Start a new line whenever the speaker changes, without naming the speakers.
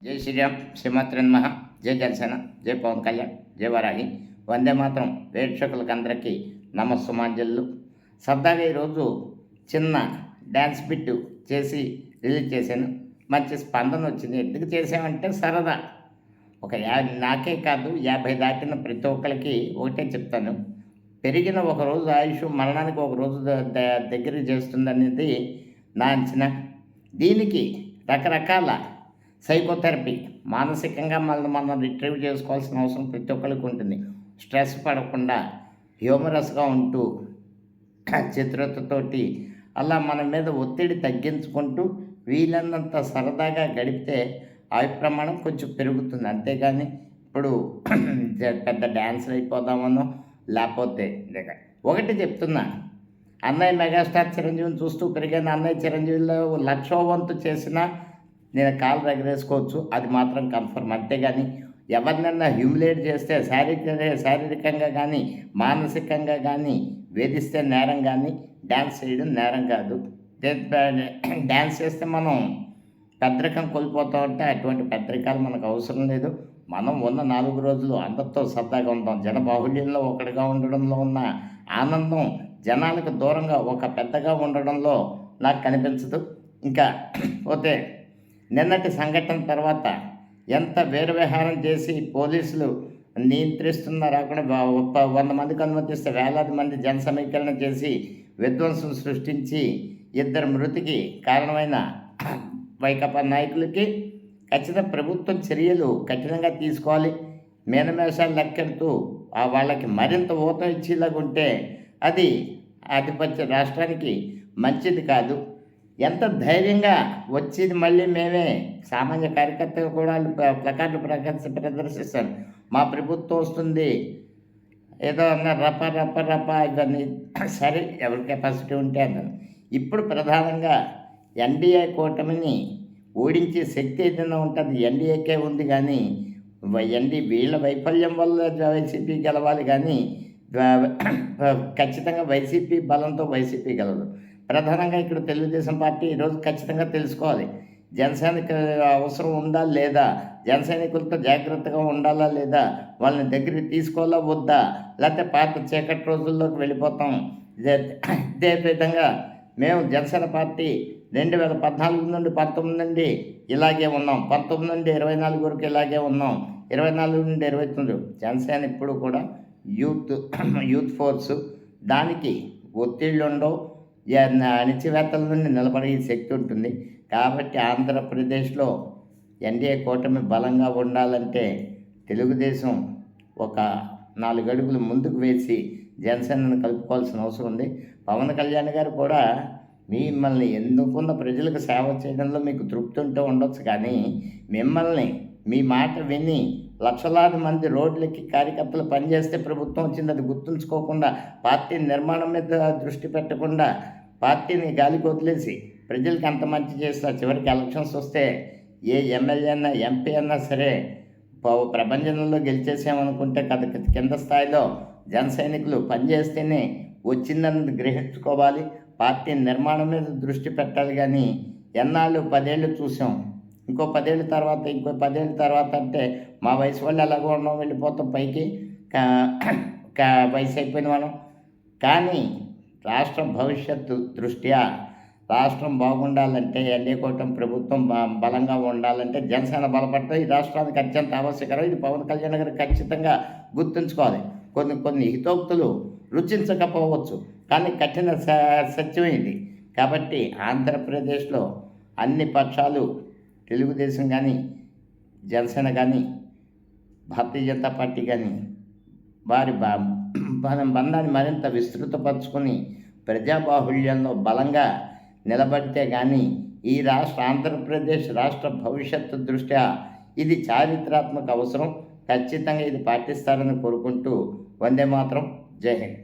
జై శ్రీరామ్, శ్రీమాత్రే నమః. జై జనసేన, జై పవన్ కళ్యాణ్, జై వారాహి. వందే మాత్రం ప్రేక్షకులకందరికీ నమస్సుమాంజలు. సరదాగా ఈరోజు చిన్న డ్యాన్స్ బిట్ చేసి రిలీజ్ చేశాను. మంచి స్పందన వచ్చింది. ఎందుకు చేసామంటే సరదా. నాకే కాదు, 50 దాటిన ప్రతి ఒక్కరికి ఒకటే చెప్తాను. పెరిగిన ఒక రోజు ఆయుష్ మరణానికి ఒక రోజు దగ్గరికి చేస్తుందనేది నా అంచనా. దీనికి రకరకాల సైకోథెరపీ, మానసికంగా మనం రిట్రీవ్ చేసుకోవాల్సిన అవసరం ప్రతి ఒక్కరికి ఉంటుంది. స్ట్రెస్ పడకుండా హ్యూమరస్గా ఉంటూ చిత్రతతోటి అలా మన మీద ఒత్తిడి తగ్గించుకుంటూ వీలన్నంత సరదాగా గడిపితే ఆయు ప్రమాణం కొంచెం పెరుగుతుంది. అంతేగాని ఇప్పుడు పెద్ద డ్యాన్సులు అయిపోదామనో లేకపోతే ఒకటి చెప్తున్నా, అన్నయ్య మెగాస్టార్ చిరంజీవిని చూస్తూ పెరిగిన అన్నయ్య చిరంజీవిలో 1,00,000వ వంతు చేసినా నేను కాలు ఎగరేసుకోవచ్చు, అది మాత్రం కన్ఫర్మ్. అంతేగాని ఎవరినన్నా హ్యూమిలేట్ చేస్తే శారీరకంగా కానీ మానసికంగా కానీ వేధిస్తే నేరం, కానీ డ్యాన్స్ చేయడం నేరం కాదు. డ్యాన్స్ చేస్తే మనం పెద్దరికం కోల్పోతామంటే అటువంటి పెద్దరికాలు మనకు అవసరం లేదు. మనం ఉన్న 4 రోజులు అందరితో సరదాగా ఉంటాం. జనబాహుళ్యంలో ఒకటిగా ఉండడంలో ఉన్న ఆనందం జనాలకు దూరంగా ఒక పెద్దగా ఉండడంలో నాకు కనిపించదు. ఇంకా పోతే నిన్నటి సంఘటన తర్వాత ఎంత వీరవిహారం చేసి పోలీసులు నియంత్రిస్తున్నా రాకుండా 100 మందికి అనుమతిస్తే వేలాది మంది జన సమీకరణ చేసి విధ్వంసం సృష్టించి 2 మృతికి కారణమైన వైకాపా నాయకులకి ఖచ్చితంగా ప్రభుత్వం చర్యలు కఠినంగా తీసుకోవాలి. మేనమేషాలు లెక్కెడుతూ వాళ్ళకి మరింత ఊతం ఇచ్చేలాగా ఉంటే అది ఆధిపత్య రాష్ట్రానికి మంచిది కాదు. ఎంత ధైర్యంగా వచ్చేది మళ్ళీ మేమే సామాన్య కార్యకర్తలు కూడా ప్లకార్డులు ప్రదర్శిస్తాను. మా ప్రభుత్వం వస్తుంది ఏదో అన్న రప ఇవన్నీ సరే, ఎవరి కెపాసిటీ ఉంటే అన్నాను. ఇప్పుడు ప్రధానంగా ఎన్డీఏ కూటమిని ఓడించే శక్తి ఏదైనా ఉంటుంది ఎన్డీఏకే ఉంది. కానీ వీళ్ళ వైఫల్యం వల్ల వైసీపీ గెలవాలి, కానీ ఖచ్చితంగా వైసీపీ బలంతో వైసీపీ గెలవదు. ప్రధానంగా ఇక్కడ తెలుగుదేశం పార్టీ ఈరోజు ఖచ్చితంగా తెలుసుకోవాలి, జనసైనిక అవసరం ఉందా లేదా, జనసైనికులతో జాగ్రత్తగా ఉండాలా లేదా, వాళ్ళని దగ్గరికి తీసుకోవాలా వద్దా, లేకపోతే పాత చీకటి రోజుల్లోకి వెళ్ళిపోతాం. ఇదే విధంగా మేము జనసేన పార్టీ 2014 నుండి 19 నుండి ఇలాగే ఉన్నాం, 19 నుండి 24 వరకు ఇలాగే ఉన్నాం, 24 నుండి 29. జనసేన ఇప్పుడు కూడా యూత్ ఫోర్సు, దానికి ఒత్తిళ్ళు ఉండవు, అణిచివేతల నుండి నిలబడే శక్తి ఉంటుంది. కాబట్టి ఆంధ్రప్రదేశ్లో ఎన్డీఏ కూటమి బలంగా ఉండాలంటే తెలుగుదేశం ఒక 4 అడుగులు ముందుకు వేసి జనసేనను కలుపుకోవాల్సిన అవసరం ఉంది. పవన్ కళ్యాణ్ గారు కూడా మిమ్మల్ని ఎందుకున్న ప్రజలకు సేవ చేయడంలో మీకు తృప్తి ఉంటూ ఉండొచ్చు, కానీ మిమ్మల్ని మీ మాట విని లక్షలాది మంది రోడ్లకి కార్యకర్తలు పనిచేస్తే ప్రభుత్వం వచ్చింది, అది గుర్తుంచుకోకుండా పార్టీ నిర్మాణం మీద దృష్టి పెట్టకుండా పార్టీని గాలికి వదిలేసి ప్రజలకి అంత మంచి చేస్తారు. చివరికి ఎలక్షన్స్ వస్తే ఏ ఎమ్మెల్యే అన్నా ఎంపీ అన్నా సరే ప్రపంచంలో గెలిచేసామనుకుంటే కింద స్థాయిలో జన సైనికులు పనిచేస్తేనే వచ్చిందన్నది గ్రహించుకోవాలి. పార్టీ నిర్మాణం మీద దృష్టి పెట్టాలి. కానీ ఎన్నాళ్ళు 10 ఏళ్ళు చూసాం, ఇంకో 10 ఏళ్ళ తర్వాత ఇంకో 10 ఏళ్ళ తర్వాత అంటే మా వయసు వాళ్ళు ఎలాగో ఉన్నాం, వెళ్ళిపోతాం పైకి, వయసు అయిపోయింది మనం. కానీ రాష్ట్ర భవిష్యత్తు దృష్ట్యా రాష్ట్రం బాగుండాలంటే ఎన్డీఏ కూటమి ప్రభుత్వం బలంగా ఉండాలంటే జనసేన బలపడటం ఈ రాష్ట్రానికి అత్యంత ఆవశ్యకరం. ఇది పవన్ కళ్యాణ్ గారు ఖచ్చితంగా గుర్తుంచుకోవాలి. కొన్ని హితోక్తులు రుచించకపోవచ్చు, కానీ కఠిన సత్యం ఇది. కాబట్టి ఆంధ్రప్రదేశ్లో అన్ని పక్షాలు, తెలుగుదేశం కానీ జనసేన కానీ భారతీయ జనతా పార్టీ కానీ వారి బంధాన్ని మరింత విస్తృతపరచుకొని ప్రజాబాహుళ్యంలో బలంగా నిలబడితే కానీ ఈ ఆంధ్రప్రదేశ్ రాష్ట్ర భవిష్యత్తు దృష్ట్యా ఇది చారిత్రాత్మక అవసరం. ఖచ్చితంగా ఇది పాటిస్తారని కోరుకుంటూ వందే మాత్రం, జై హింద్.